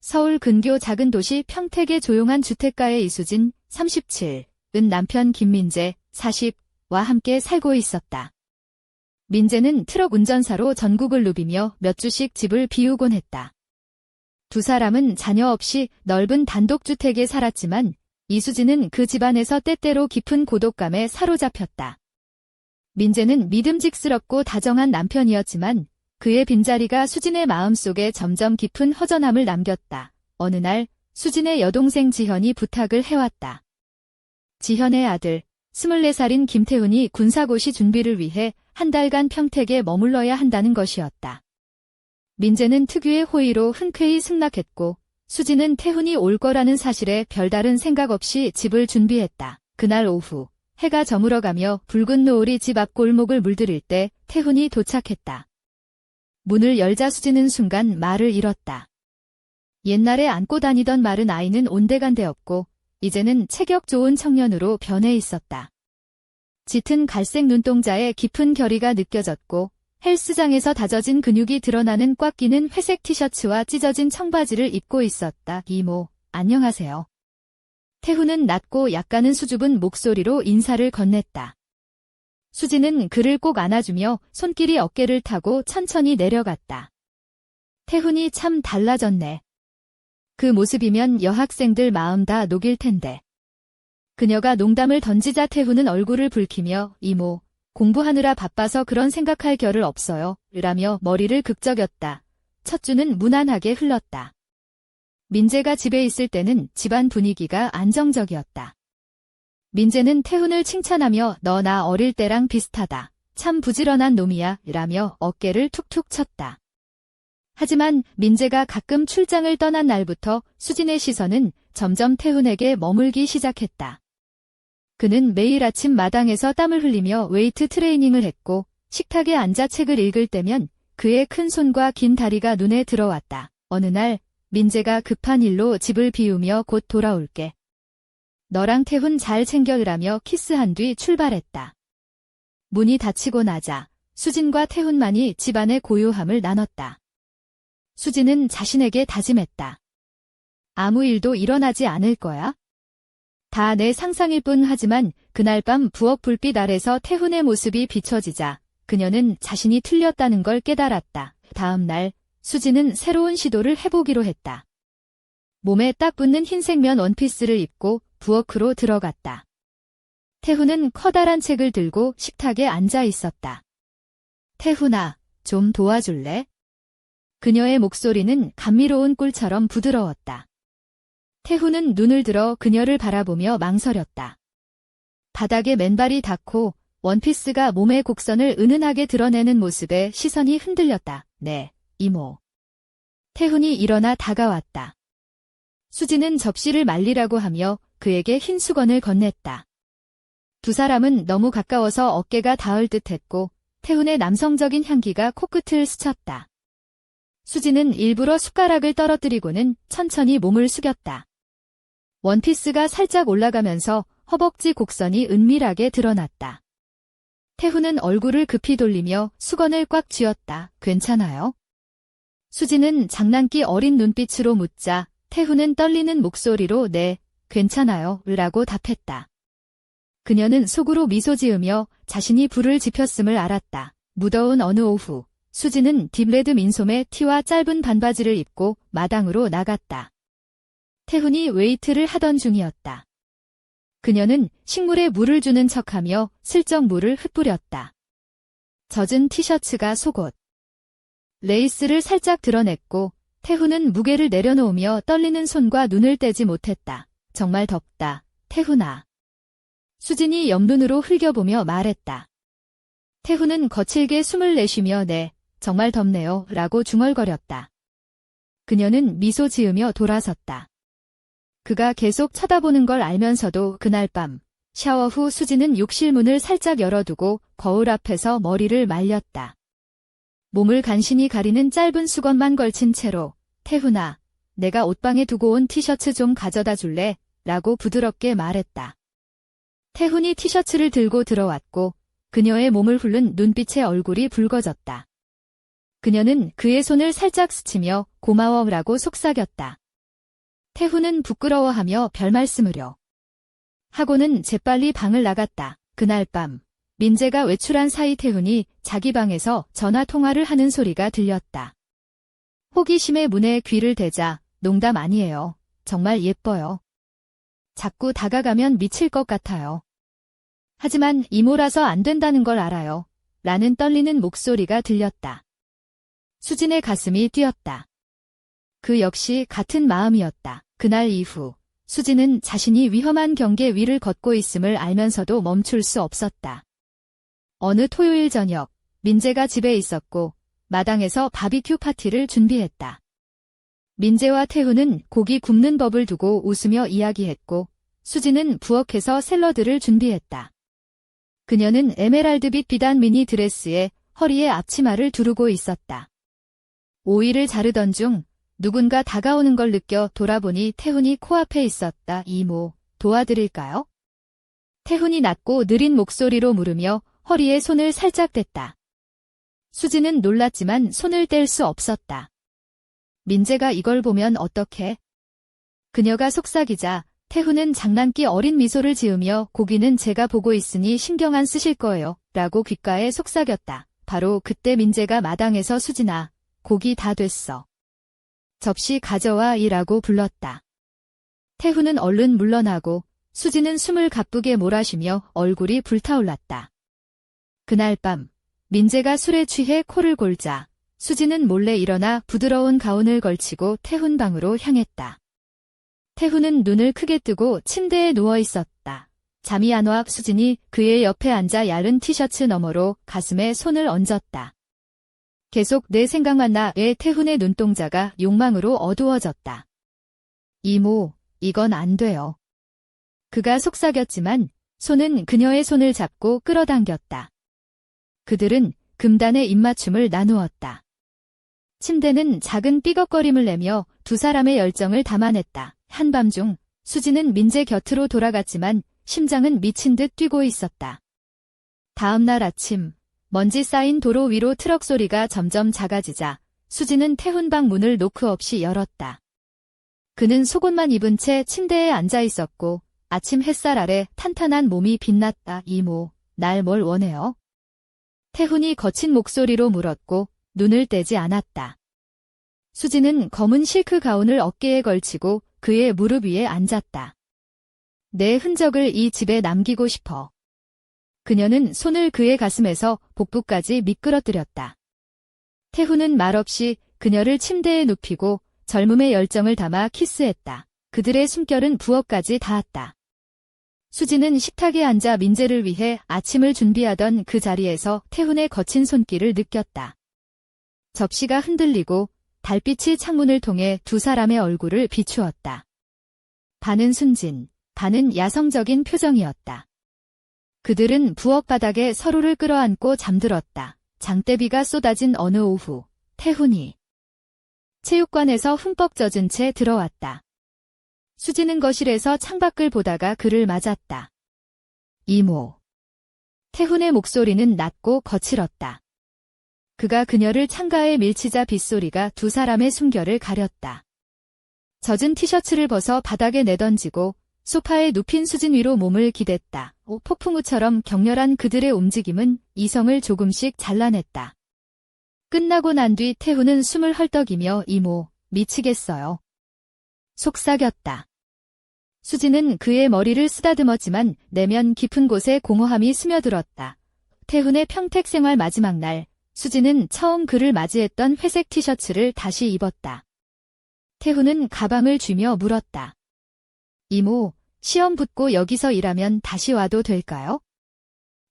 서울 근교 작은 도시 평택의 조용한 주택가에 이수진, 37은 남편 김민재, 40와 함께 살고 있었다. 민재는 트럭 운전사로 전국을 누비며 몇 주씩 집을 비우곤 했다. 두 사람은 자녀 없이 넓은 단독주택에 살았지만 이수진은 그 집안에서 때때로 깊은 고독감에 사로잡혔다. 민재는 믿음직스럽고 다정한 남편이었지만 그의 빈자리가 수진의 마음속에 점점 깊은 허전함을 남겼다. 어느 날 수진의 여동생 지현이 부탁을 해왔다. 지현의 아들 24살인 김태훈이 군사고시 준비를 위해 한 달간 평택에 머물러야 한다는 것이었다. 민재는 특유의 호의로 흔쾌히 승낙했고 수진은 태훈이 올 거라는 사실에 별다른 생각 없이 집을 준비했다. 그날 오후 해가 저물어가며 붉은 노을이 집 앞 골목을 물들일 때 태훈이 도착했다. 문을 열자 수진은 순간 말을 잃었다. 옛날에 안고 다니던 마른 아이는 온데간데 없고 이제는 체격 좋은 청년으로 변해 있었다. 짙은 갈색 눈동자에 깊은 결의가 느껴졌고 헬스장에서 다져진 근육이 드러나는 꽉 끼는 회색 티셔츠와 찢어진 청바지를 입고 있었다. 이모, 안녕하세요. 태훈은 낮고 약간은 수줍은 목소리로 인사를 건넸다. 수진은 그를 꼭 안아주며 손길이 어깨를 타고 천천히 내려갔다. 태훈이 참 달라졌네. 그 모습이면 여학생들 마음 다 녹일 텐데. 그녀가 농담을 던지자 태훈은 얼굴을 붉히며 이모, 공부하느라 바빠서 그런 생각할 겨를 없어요. 라며 머리를 극적였다. 첫 주는 무난하게 흘렀다. 민재가 집에 있을 때는 집안 분위기가 안정적이었다. 민재는 태훈을 칭찬하며 너 나 어릴 때랑 비슷하다. 참 부지런한 놈이야. 라며 어깨를 툭툭 쳤다. 하지만 민재가 가끔 출장을 떠난 날부터 수진의 시선은 점점 태훈에게 머물기 시작했다. 그는 매일 아침 마당에서 땀을 흘리며 웨이트 트레이닝을 했고 식탁에 앉아 책을 읽을 때면 그의 큰 손과 긴 다리가 눈에 들어왔다. 어느 날 민재가 급한 일로 집을 비우며 곧 돌아올게. 너랑 태훈 잘 챙겨으라며 키스한 뒤 출발했다. 문이 닫히고 나자 수진과 태훈만이 집안의 고요함을 나눴다. 수진은 자신에게 다짐했다. 아무 일도 일어나지 않을 거야? 다 내 상상일 뿐. 하지만 그날 밤 부엌 불빛 아래서 태훈의 모습이 비춰지자 그녀는 자신이 틀렸다는 걸 깨달았다. 다음 날 수진은 새로운 시도를 해보기로 했다. 몸에 딱 붙는 흰색 면 원피스를 입고 부엌으로 들어갔다. 태훈은 커다란 책을 들고 식탁에 앉아 있었다. 태훈아, 좀 도와줄래? 그녀의 목소리는 감미로운 꿀처럼 부드러웠다. 태훈은 눈을 들어 그녀를 바라보며 망설였다. 바닥에 맨발이 닿고 원피스가 몸의 곡선을 은은하게 드러내는 모습에 시선이 흔들렸다. 네, 이모. 태훈이 일어나 다가왔다. 수진은 접시를 말리라고 하며 그에게 흰 수건을 건넸다. 두 사람은 너무 가까워서 어깨가 닿을 듯했고 태훈의 남성적인 향기가 코끝을 스쳤다. 수진은 일부러 숟가락을 떨어뜨리고는 천천히 몸을 숙였다. 원피스가 살짝 올라가면서 허벅지 곡선이 은밀하게 드러났다. 태훈은 얼굴을 급히 돌리며 수건을 꽉 쥐었다. 괜찮아요? 수진은 장난기 어린 눈빛으로 묻자 태훈은 떨리는 목소리로 네, 괜찮아요. 라고 답했다. 그녀는 속으로 미소 지으며 자신이 불을 지폈음을 알았다. 무더운 어느 오후, 수진은 딥레드 민소매 티와 짧은 반바지를 입고 마당으로 나갔다. 태훈이 웨이트를 하던 중이었다. 그녀는 식물에 물을 주는 척하며 슬쩍 물을 흩뿌렸다. 젖은 티셔츠가 속옷. 레이스를 살짝 드러냈고 태훈은 무게를 내려놓으며 떨리는 손과 눈을 떼지 못했다. 정말 덥다, 태훈아. 수진이 옆눈으로 흘겨보며 말했다. 태훈은 거칠게 숨을 내쉬며 네, 정말 덥네요. 라고 중얼거렸다. 그녀는 미소 지으며 돌아섰다. 그가 계속 쳐다보는 걸 알면서도 그날 밤 샤워 후 수진은 욕실 문을 살짝 열어두고 거울 앞에서 머리를 말렸다. 몸을 간신히 가리는 짧은 수건만 걸친 채로 태훈아, 내가 옷방에 두고 온 티셔츠 좀 가져다 줄래? 라고 부드럽게 말했다. 태훈이 티셔츠를 들고 들어왔고 그녀의 몸을 훑는 눈빛의 얼굴이 붉어졌다. 그녀는 그의 손을 살짝 스치며 고마워라고 속삭였다. 태훈은 부끄러워하며 별말씀으려 하고는 재빨리 방을 나갔다. 그날 밤 민재가 외출한 사이 태훈이 자기 방에서 전화 통화를 하는 소리가 들렸다. 호기심에 문에 귀를 대자 농담 아니에요. 정말 예뻐요. 자꾸 다가가면 미칠 것 같아요. 하지만 이모라서 안 된다는 걸 알아요. 라는 떨리는 목소리가 들렸다. 수진의 가슴이 뛰었다. 그 역시 같은 마음이었다. 그날 이후 수진은 자신이 위험한 경계 위를 걷고 있음을 알면서도 멈출 수 없었다. 어느 토요일 저녁 민재가 집에 있었고 마당에서 바비큐 파티를 준비했다. 민재와 태훈은 고기 굽는 법을 두고 웃으며 이야기했고 수진은 부엌에서 샐러드를 준비했다. 그녀는 에메랄드빛 비단 미니 드레스에 허리에 앞치마를 두르고 있었다. 오이를 자르던 중 누군가 다가오는 걸 느껴 돌아보니 태훈이 코앞에 있었다. 이모, 도와드릴까요? 태훈이 낮고 느린 목소리로 물으며 허리에 손을 살짝 댔다. 수진은 놀랐지만 손을 뗄 수 없었다. 민재가 이걸 보면 어떡해? 그녀가 속삭이자 태훈은 장난기 어린 미소를 지으며 고기는 제가 보고 있으니 신경 안 쓰실 거예요. 라고 귓가에 속삭였다. 바로 그때 민재가 마당에서 수진아, 고기 다 됐어. 접시 가져와 이라고 불렀다. 태훈은 얼른 물러나고 수진은 숨을 가쁘게 몰아쉬며 얼굴이 불타올랐다. 그날 밤 민재가 술에 취해 코를 골자 수진은 몰래 일어나 부드러운 가운을 걸치고 태훈 방으로 향했다. 태훈은 눈을 크게 뜨고 침대에 누워 있었다. 잠이 안 와 수진이 그의 옆에 앉아 얇은 티셔츠 너머로 가슴에 손을 얹었다. 계속 내 생각만 나의 태훈의 눈동자가 욕망으로 어두워졌다. 이모, 이건 안 돼요. 그가 속삭였지만 손은 그녀의 손을 잡고 끌어당겼다. 그들은 금단의 입맞춤을 나누었다. 침대는 작은 삐걱거림을 내며 두 사람의 열정을 담아냈다. 한밤중 수진은 민재 곁으로 돌아갔지만 심장은 미친 듯 뛰고 있었다. 다음 날 아침 먼지 쌓인 도로 위로 트럭 소리가 점점 작아지자 수진은 태훈 방 문을 노크 없이 열었다. 그는 속옷만 입은 채 침대에 앉아 있었고 아침 햇살 아래 탄탄한 몸이 빛났다. 이모, 날 뭘 원해요? 태훈이 거친 목소리로 물었고 눈을 떼지 않았다. 수진은 검은 실크 가운을 어깨에 걸치고 그의 무릎 위에 앉았다. 내 흔적을 이 집에 남기고 싶어. 그녀는 손을 그의 가슴에서 복부까지 미끄러뜨렸다. 태훈은 말없이 그녀를 침대에 눕히고 젊음의 열정을 담아 키스했다. 그들의 숨결은 부엌까지 닿았다. 수진은 식탁에 앉아 민재를 위해 아침을 준비하던 그 자리에서 태훈의 거친 손길을 느꼈다. 접시가 흔들리고 달빛이 창문을 통해 두 사람의 얼굴을 비추었다. 반은 순진, 반은 야성적인 표정이었다. 그들은 부엌 바닥에 서로를 끌어안고 잠들었다. 장대비가 쏟아진 어느 오후, 태훈이 체육관에서 흠뻑 젖은 채 들어왔다. 수지는 거실에서 창밖을 보다가 그를 맞았다. 이모. 태훈의 목소리는 낮고 거칠었다. 그가 그녀를 창가에 밀치자 빗소리가 두 사람의 숨결을 가렸다. 젖은 티셔츠를 벗어 바닥에 내던지고 소파에 눕힌 수진 위로 몸을 기댔다. 폭풍우처럼 격렬한 그들의 움직임은 이성을 조금씩 잘라냈다. 끝나고 난 뒤 태훈은 숨을 헐떡이며 이모, 미치겠어요. 속삭였다. 수진은 그의 머리를 쓰다듬었지만 내면 깊은 곳에 공허함이 스며들었다. 태훈의 평택 생활 마지막 날, 수진은 처음 그를 맞이했던 회색 티셔츠를 다시 입었다. 태훈은 가방을 쥐며 물었다. 이모, 시험 붙고 여기서 일하면 다시 와도 될까요?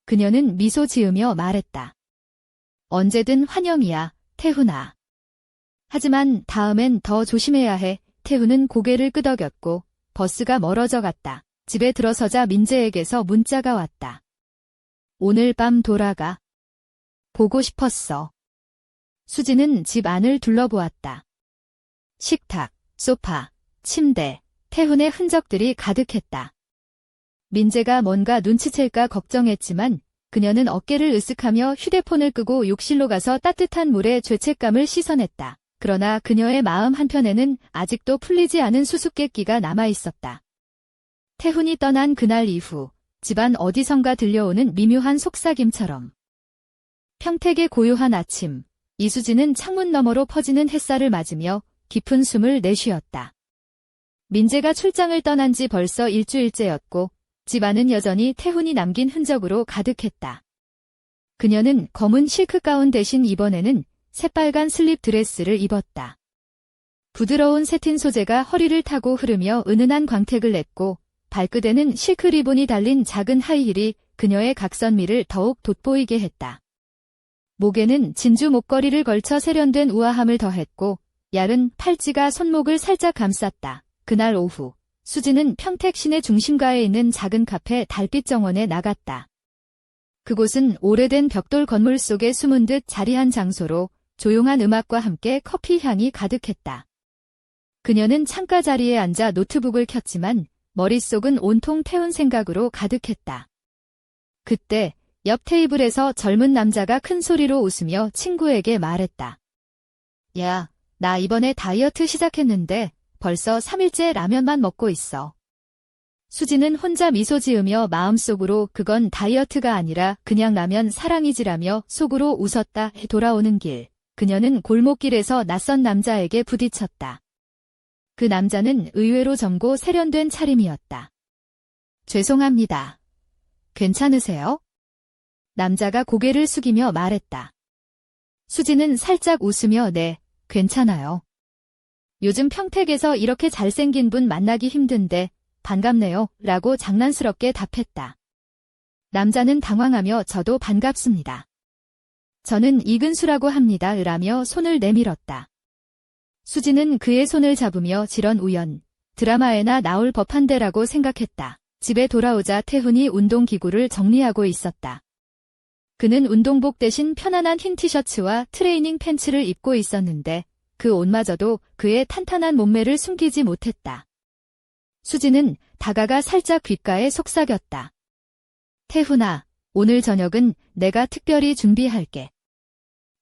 그녀는 미소 지으며 말했다. 언제든 환영이야, 태훈아. 하지만 다음엔 더 조심해야 해. 태훈은 고개를 끄덕였고 버스가 멀어져 갔다. 집에 들어서자 민재에게서 문자가 왔다. 오늘 밤 돌아가. 보고 싶었어. 수지는 집 안을 둘러보았다. 식탁, 소파, 침대, 태훈의 흔적들이 가득했다. 민재가 뭔가 눈치챌까 걱정했지만 그녀는 어깨를 으쓱하며 휴대폰을 끄고 욕실로 가서 따뜻한 물에 죄책감을 씻어냈다. 그러나 그녀의 마음 한편에는 아직도 풀리지 않은 수수께끼가 남아 있었다. 태훈이 떠난 그날 이후 집안 어디선가 들려오는 미묘한 속삭임처럼 평택의 고요한 아침, 이수진은 창문 너머로 퍼지는 햇살을 맞으며 깊은 숨을 내쉬었다. 민재가 출장을 떠난 지 벌써 일주일째였고 집안은 여전히 태훈이 남긴 흔적으로 가득했다. 그녀는 검은 실크 가운 대신 이번에는 새빨간 슬립 드레스를 입었다. 부드러운 새틴 소재가 허리를 타고 흐르며 은은한 광택을 냈고 발끝에는 실크 리본이 달린 작은 하이힐이 그녀의 각선미를 더욱 돋보이게 했다. 목에는 진주 목걸이를 걸쳐 세련된 우아함을 더했고 얇은 팔찌가 손목을 살짝 감쌌다. 그날 오후 수지는 평택 시내 중심가에 있는 작은 카페 달빛 정원에 나갔다. 그곳은 오래된 벽돌 건물 속에 숨은 듯 자리한 장소로 조용한 음악과 함께 커피 향이 가득했다. 그녀는 창가 자리에 앉아 노트북을 켰지만 머릿속은 온통 태운 생각으로 가득했다. 그때 옆 테이블에서 젊은 남자가 큰 소리로 웃으며 친구에게 말했다. 야, 나 이번에 다이어트 시작했는데 벌써 3일째 라면만 먹고 있어. 수지는 혼자 미소 지으며 마음속으로 그건 다이어트가 아니라 그냥 라면 사랑이지라며 속으로 웃었다. 돌아오는 길, 그녀는 골목길에서 낯선 남자에게 부딪혔다. 그 남자는 의외로 젊고 세련된 차림이었다. 죄송합니다. 괜찮으세요? 남자가 고개를 숙이며 말했다. 수지는 살짝 웃으며 네, 괜찮아요. 요즘 평택에서 이렇게 잘생긴 분 만나기 힘든데 반갑네요 라고 장난스럽게 답했다. 남자는 당황하며 저도 반갑습니다. 저는 이근수라고 합니다 라며 손을 내밀었다. 수지는 그의 손을 잡으며 지런 우연, 드라마에나 나올 법한데라고 생각했다. 집에 돌아오자 태훈이 운동기구를 정리하고 있었다. 그는 운동복 대신 편안한 흰 티셔츠와 트레이닝 팬츠를 입고 있었는데 그 옷마저도 그의 탄탄한 몸매를 숨기지 못했다. 수지는 다가가 살짝 귓가에 속삭였다. 태훈아, 오늘 저녁은 내가 특별히 준비할게.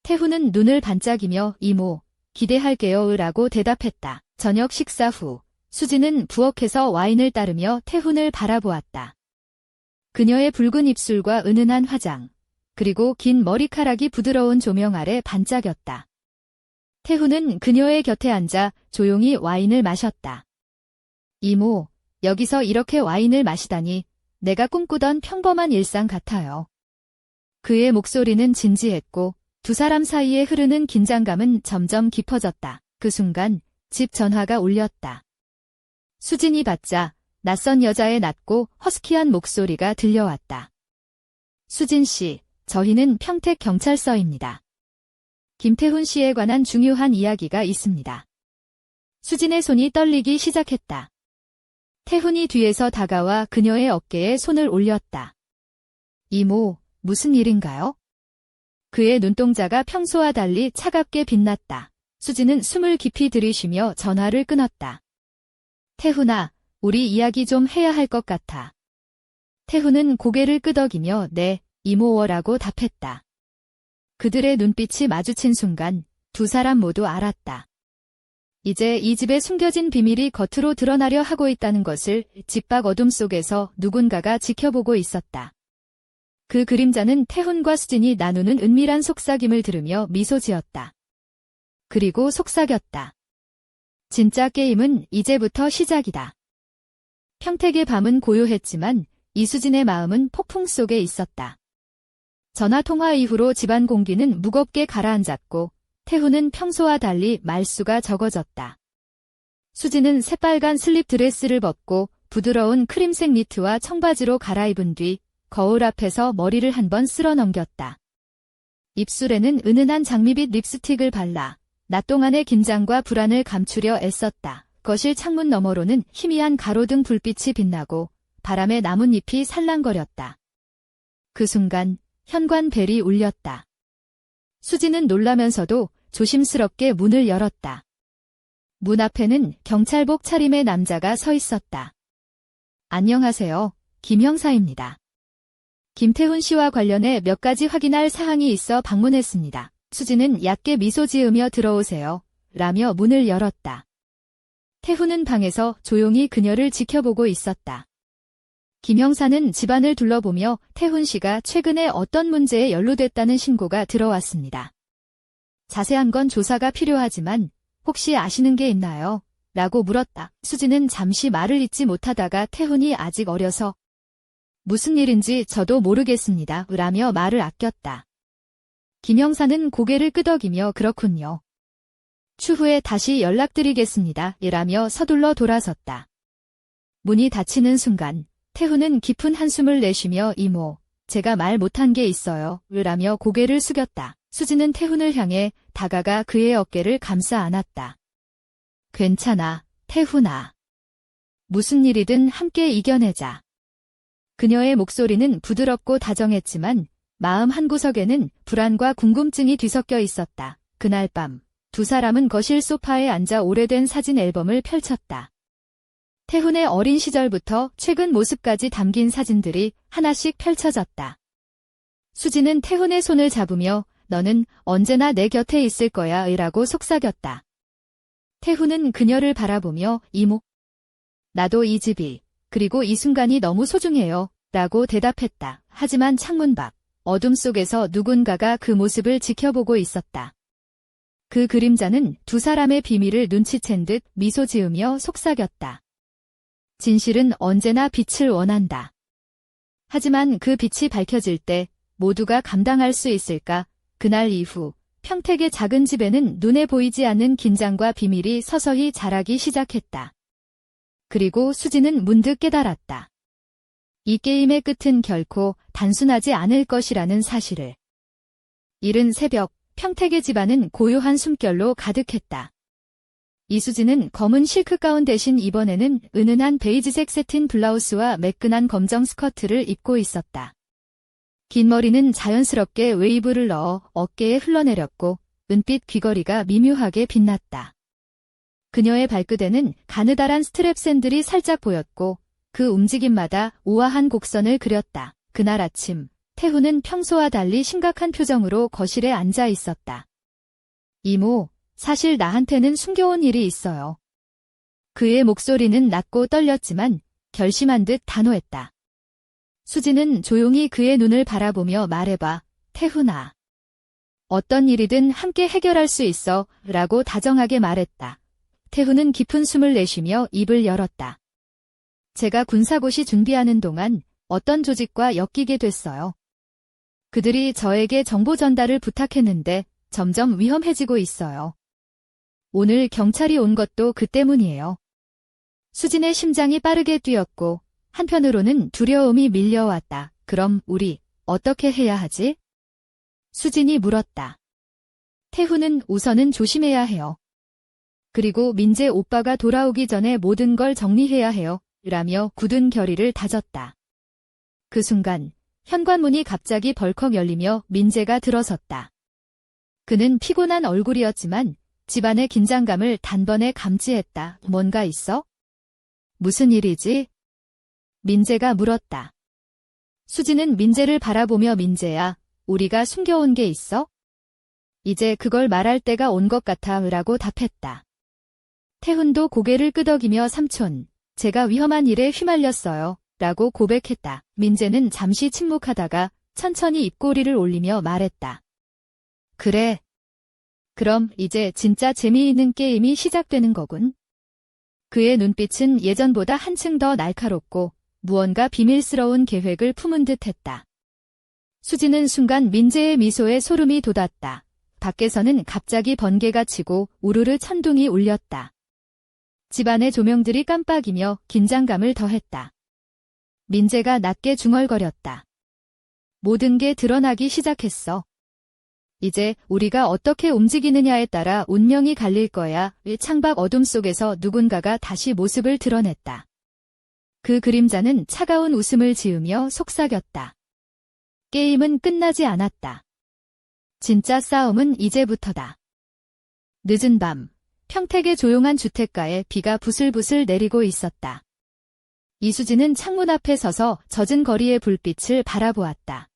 태훈은 눈을 반짝이며 이모, 기대할게요 라고 대답했다. 저녁 식사 후 수지는 부엌에서 와인을 따르며 태훈을 바라보았다. 그녀의 붉은 입술과 은은한 화장, 그리고 긴 머리카락이 부드러운 조명 아래 반짝였다. 태훈은 그녀의 곁에 앉아 조용히 와인을 마셨다. 이모, 여기서 이렇게 와인을 마시다니 내가 꿈꾸던 평범한 일상 같아요. 그의 목소리는 진지했고 두 사람 사이에 흐르는 긴장감은 점점 깊어졌다. 그 순간 집 전화가 울렸다. 수진이 받자 낯선 여자의 낮고 허스키한 목소리가 들려왔다. 수진 씨, 저희는 평택경찰서입니다. 김태훈 씨에 관한 중요한 이야기가 있습니다. 수진의 손이 떨리기 시작했다. 태훈이 뒤에서 다가와 그녀의 어깨에 손을 올렸다. 이모, 무슨 일인가요? 그의 눈동자가 평소와 달리 차갑게 빛났다. 수지는 숨을 깊이 들이쉬며 전화를 끊었다. 태훈아, 우리 이야기 좀 해야 할 것 같아. 태훈은 고개를 끄덕이며 네, 이모워라고 답했다. 그들의 눈빛이 마주친 순간 두 사람 모두 알았다. 이제 이 집에 숨겨진 비밀이 겉으로 드러나려 하고 있다는 것을 집 밖 어둠 속에서 누군가가 지켜보고 있었다. 그 그림자는 태훈과 수진이 나누는 은밀한 속삭임을 들으며 미소 지었다. 그리고 속삭였다. 진짜 게임은 이제부터 시작이다. 평택의 밤은 고요했지만 이수진의 마음은 폭풍 속에 있었다. 전화통화 이후로 집안 공기는 무겁게 가라앉았고 태훈은 평소와 달리 말수가 적어졌다. 수지는 새빨간 슬립 드레스를 벗고 부드러운 크림색 니트와 청바지로 갈아입은 뒤 거울 앞에서 머리를 한번 쓸어 넘겼다. 입술에는 은은한 장미빛 립스틱을 발라 낮 동안의 긴장과 불안을 감추려 애썼다. 거실 창문 너머로는 희미한 가로등 불빛이 빛나고 바람에 나뭇잎이 살랑거렸다. 그 순간 현관벨이 울렸다. 수지는 놀라면서도 조심스럽게 문을 열었다. 문 앞에는 경찰복 차림의 남자가 서 있었다. 안녕하세요, 김 형사입니다. 김태훈 씨와 관련해 몇 가지 확인할 사항이 있어 방문했습니다. 수지는 얕게 미소 지으며 들어오세요 라며 문을 열었다. 태훈은 방에서 조용히 그녀를 지켜보고 있었다. 김 형사는 집안을 둘러보며 태훈 씨가 최근에 어떤 문제에 연루됐다는 신고가 들어왔습니다. 자세한 건 조사가 필요하지만 혹시 아시는 게 있나요? 라고 물었다. 수지는 잠시 말을 잇지 못하다가 태훈이 아직 어려서 무슨 일인지 저도 모르겠습니다. 라며 말을 아꼈다. 김 형사는 고개를 끄덕이며 그렇군요. 추후에 다시 연락드리겠습니다. 라며 서둘러 돌아섰다. 문이 닫히는 순간 태훈은 깊은 한숨을 내쉬며 이모, 제가 말 못한 게 있어요. 라며 고개를 숙였다. 수지는 태훈을 향해 다가가 그의 어깨를 감싸 안았다. 괜찮아, 태훈아. 무슨 일이든 함께 이겨내자. 그녀의 목소리는 부드럽고 다정했지만 마음 한구석에는 불안과 궁금증이 뒤섞여 있었다. 그날 밤 두 사람은 거실 소파에 앉아 오래된 사진 앨범을 펼쳤다. 태훈의 어린 시절부터 최근 모습까지 담긴 사진들이 하나씩 펼쳐졌다. 수지는 태훈의 손을 잡으며 너는 언제나 내 곁에 있을 거야 라고 속삭였다. 태훈은 그녀를 바라보며 이모, 나도 이 집이 그리고 이 순간이 너무 소중해요 라고 대답했다. 하지만 창문 밖 어둠 속에서 누군가가 그 모습을 지켜보고 있었다. 그 그림자는 두 사람의 비밀을 눈치챈 듯 미소 지으며 속삭였다. 진실은 언제나 빛을 원한다. 하지만 그 빛이 밝혀질 때 모두가 감당할 수 있을까? 그날 이후 평택의 작은 집에는 눈에 보이지 않는 긴장과 비밀이 서서히 자라기 시작했다. 그리고 수지는 문득 깨달았다. 이 게임의 끝은 결코 단순하지 않을 것이라는 사실을. 이른 새벽, 평택의 집안은 고요한 숨결로 가득했다. 이수지는 검은 실크 가운 대신 이번에는 은은한 베이지색 세틴 블라우스와 매끈한 검정 스커트를 입고 있었다. 긴 머리는 자연스럽게 웨이브를 넣어 어깨에 흘러내렸고 은빛 귀걸이가 미묘하게 빛났다. 그녀의 발끝에는 가느다란 스트랩 샌들이 살짝 보였고 그 움직임마다 우아한 곡선을 그렸다. 그날 아침 태훈은 평소와 달리 심각한 표정으로 거실에 앉아 있었다. 이모, 사실 나한테는 숨겨온 일이 있어요. 그의 목소리는 낮고 떨렸지만 결심한 듯 단호했다. 수지는 조용히 그의 눈을 바라보며 말해봐, 태훈아. 어떤 일이든 함께 해결할 수 있어 라고 다정하게 말했다. 태훈은 깊은 숨을 내쉬며 입을 열었다. 제가 군사고시 준비하는 동안 어떤 조직과 엮이게 됐어요. 그들이 저에게 정보 전달을 부탁했는데 점점 위험해지고 있어요. 오늘 경찰이 온 것도 그 때문이에요. 수진의 심장이 빠르게 뛰었고 한편으로는 두려움이 밀려왔다. 그럼 우리 어떻게 해야 하지? 수진이 물었다. 태훈은 우선은 조심해야 해요. 그리고 민재 오빠가 돌아오기 전에 모든 걸 정리해야 해요. 라며 굳은 결의를 다졌다. 그 순간 현관문이 갑자기 벌컥 열리며 민재가 들어섰다. 그는 피곤한 얼굴이었지만 집안의 긴장감을 단번에 감지했다. 뭔가 있어? 무슨 일이지? 민재가 물었다. 수지는 민재를 바라보며 민재야, 우리가 숨겨온 게 있어? 이제 그걸 말할 때가 온 것 같아 라고 답했다. 태훈도 고개를 끄덕이며 삼촌, 제가 위험한 일에 휘말렸어요. 라고 고백했다. 민재는 잠시 침묵하다가 천천히 입꼬리를 올리며 말했다. 그래. 그럼 이제 진짜 재미있는 게임이 시작되는 거군. 그의 눈빛은 예전보다 한층 더 날카롭고 무언가 비밀스러운 계획을 품은 듯했다. 수지는 순간 민재의 미소에 소름이 돋았다. 밖에서는 갑자기 번개가 치고 우르르 천둥이 울렸다. 집안의 조명들이 깜빡이며 긴장감을 더했다. 민재가 낮게 중얼거렸다. 모든 게 드러나기 시작했어. 이제 우리가 어떻게 움직이느냐에 따라 운명이 갈릴 거야. 창밖 어둠 속에서 누군가가 다시 모습을 드러냈다. 그 그림자는 차가운 웃음을 지으며 속삭였다. 게임은 끝나지 않았다. 진짜 싸움은 이제부터다. 늦은 밤, 평택의 조용한 주택가에 비가 부슬부슬 내리고 있었다. 이수지는 창문 앞에 서서 젖은 거리의 불빛을 바라보았다.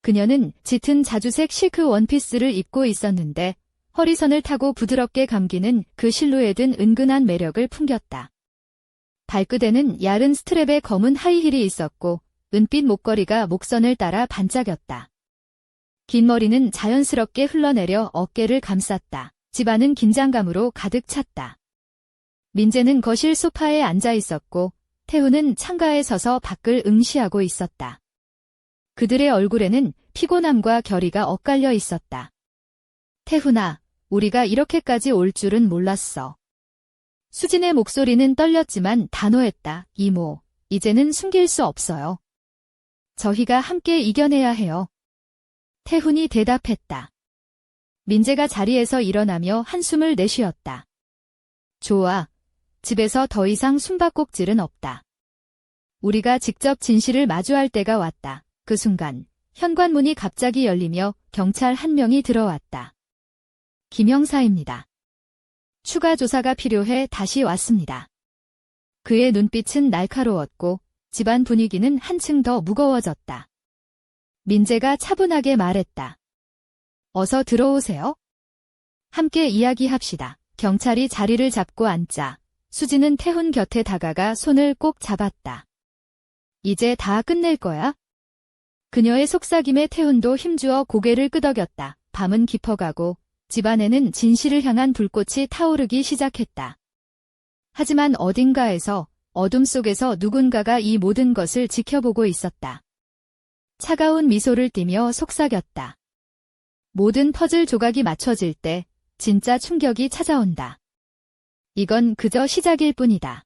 그녀는 짙은 자주색 실크 원피스를 입고 있었는데 허리선을 타고 부드럽게 감기는 그 실루엣은 은근한 매력을 풍겼다. 발끝에는 얇은 스트랩의 검은 하이힐이 있었고 은빛 목걸이가 목선을 따라 반짝였다. 긴 머리는 자연스럽게 흘러내려 어깨를 감쌌다. 집안은 긴장감으로 가득 찼다. 민재는 거실 소파에 앉아 있었고 태훈은 창가에 서서 밖을 응시하고 있었다. 그들의 얼굴에는 피곤함과 결의가 엇갈려 있었다. 태훈아, 우리가 이렇게까지 올 줄은 몰랐어. 수진의 목소리는 떨렸지만 단호했다. 이모, 이제는 숨길 수 없어요. 저희가 함께 이겨내야 해요. 태훈이 대답했다. 민재가 자리에서 일어나며 한숨을 내쉬었다. 좋아. 집에서 더 이상 숨바꼭질은 없다. 우리가 직접 진실을 마주할 때가 왔다. 그 순간 현관문이 갑자기 열리며 경찰 한 명이 들어왔다. 김 형사입니다. 추가 조사가 필요해 다시 왔습니다. 그의 눈빛은 날카로웠고 집안 분위기는 한층 더 무거워졌다. 민재가 차분하게 말했다. 어서 들어오세요. 함께 이야기합시다. 경찰이 자리를 잡고 앉자 수진은 태훈 곁에 다가가 손을 꼭 잡았다. 이제 다 끝낼 거야? 그녀의 속삭임에 태훈도 힘주어 고개를 끄덕였다. 밤은 깊어가고 집안에는 진실을 향한 불꽃이 타오르기 시작했다. 하지만 어딘가에서 어둠 속에서 누군가가 이 모든 것을 지켜보고 있었다. 차가운 미소를 띠며 속삭였다. 모든 퍼즐 조각이 맞춰질 때 진짜 충격이 찾아온다. 이건 그저 시작일 뿐이다.